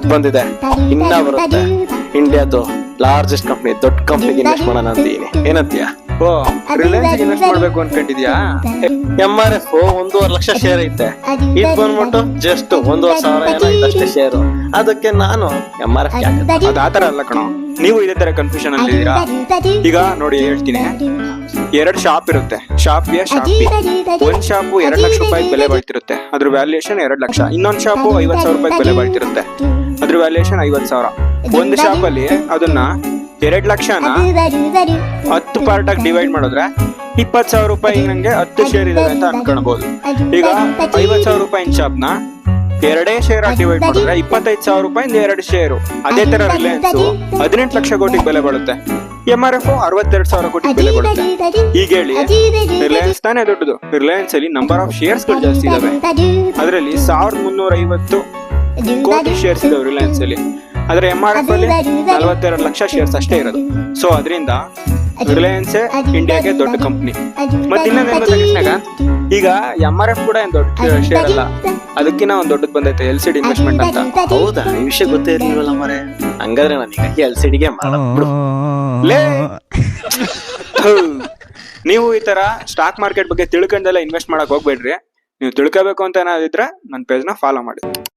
ದುಡ್ಡು ಬಂದಿದೆ, ಇನ್ನ ಬರುತ್ತೆ. ಇಂಡಿಯಾದು ಲಾರ್ಜೆಸ್ಟ್ ಕಂಪ್ನಿ, ದೊಡ್ಡ ಕಂಪ್ನಿಗೆ ಇನ್ವೆಸ್ಟ್ ಮಾಡೋಣ ಅಂತೀನಿ. ಏನಂತೀಯ? ಓ, ರಿಲಯನ್ಸ್ ಇನ್ವೆಸ್ಟ್ ಮಾಡ್ಬೇಕು ಅನ್ಕೊಂಡಿದ್ಯಾ? MRF 1.5 ಲಕ್ಷ ಶೇರ್ ಐತೆ. ಇದು ಬಂದ್ಬಿಟ್ಟು ಜಸ್ಟ್ 1,500,000 ಏನೋ ಇದಷ್ಟೇ ಶೇರು. ಅದಕ್ಕೆ ನಾನು MRF ಅದ್ ಆತರ ಅಲ್ಲ ಕಣೋ, ನೀವು ಇದೇ ತರ ಕನ್ಫ್ಯೂಷನ್ ಅಲ್ಲಿ ಇದೀರಾ. ಈಗ ನೋಡಿ ಹೇಳ್ತೀನಿ, 2 ಶಾಪ್ ಇರುತ್ತೆ. Shop A, shop B. ಒಂದ್ ಶಾಪು 2 ಲಕ್ಷ ರೂಪಾಯಿ ಬೆಲೆ ಬಾಳ್ತಿರುತ್ತೆ, ಅದ್ರ ವ್ಯಾಲ್ಯೂಯೇಷನ್ 2 ಲಕ್ಷ. ಇನ್ನೊಂದ್ ಶಾಪು 50,000 ರೂಪಾಯಿ ಬೆಲೆ ಬಾಳ್ತಿರುತ್ತೆ, ಅದ್ರ ವ್ಯಾಲ್ಯೂಯೇಷನ್ 50,000. ಒಂದು ಶಾಪ್ ಅಲ್ಲಿ ಅದನ್ನ 2 ಲಕ್ಷನ 10 ಪಾರ್ಟ್ ಆಗಿ ಡಿವೈಡ್ ಮಾಡಿದ್ರೆ 20,000 ರೂಪಾಯಿ ನಂಗೆ 10 ಶೇರ್ ಇದೆ ಅಂತ ಅನ್ಕೊಳ್ಬಹುದು. ಈಗ 50,000 ರೂಪಾಯಿ ಶಾಪ್ ನ 2 ಶೇರ್ ಆಗಿ ಡಿವೈಡ್ ಮಾಡಿದ್ರೆ 25,000 ರೂಪಾಯಿ 2 ಶೇರು. ಅದೇ ತರ ರಿಲಯನ್ಸ್ 18 ಲಕ್ಷ ಕೋಟಿಗೆ ಬೆಲೆ ಬಾಳುತ್ತೆ, MRF 62,000 ಕೋಟಿ ಬೆಲೆ ಬಾಳುತ್ತೆ. ಈಗ ಹೇಳಿ, ರಿಲಯನ್ಸ್ ತಾನೇ ದೊಡ್ಡದು. ರಿಲಯನ್ಸ್ ಅಲ್ಲಿ ನಂಬರ್ ಆಫ್ ಶೇರ್ಸ್ ಗಳು ಜಾಸ್ತಿ ಇದಾವೆ. ಅದರಲ್ಲಿ 1350 ಕೋಟಿ ಶೇರ್ಸ್ ಇದಾವೆ ರಿಲಯನ್ಸ್ ಅಲ್ಲಿ. ಆದ್ರೆ MRF ಅಲ್ಲಿ 42 ಲಕ್ಷ ಶೇರ್ಸ್ ಅಷ್ಟೇ ಇರೋದು. ಸೊ ಅದರಿಂದ ರಿಲಯನ್ಸ್ ಇಂಡಿಯಾಗೆ ದೊಡ್ಡ ಕಂಪ್ನಿ. ಮತ್ತೆ ಇನ್ನೊಂದೇನಾಗ, ಈಗ MRF ಕೂಡ ಏನ್ ದೊಡ್ಡ ಶೇರ್ ಅಲ್ಲ, ಅದಕ್ಕಿಂತ ಒಂದ್ ದೊಡ್ಡದ್ ಬಂದೈತೆ LCD ಇನ್ವೆಸ್ಟ್ಮೆಂಟ್ ಅಂತ. ಹೌದಾ? ಈ ವಿಷಯ ಗೊತ್ತೇ ಇರ್ಲಿಲ್ವಲ್ಲ ಮರೆ. ಹಂಗಾದ್ರೆ ನಾನೀಗ LCDಗೆ ಮಾಡೋಣ. ನೀವು ಈ ತರ ಸ್ಟಾಕ್ ಮಾರ್ಕೆಟ್ ಬಗ್ಗೆ ತಿಳ್ಕೊಂಡೆಲ್ಲ ಇನ್ವೆಸ್ಟ್ ಮಾಡಕ್ ಹೋಗ್ಬೇಡ್ರಿ. ನೀವು ತಿಳ್ಕೋಬೇಕು ಅಂತ ಏನಾದಿದ್ರೆ ನನ್ನ ಪೇಜ್ ನ ಫಾಲೋ ಮಾಡಿ.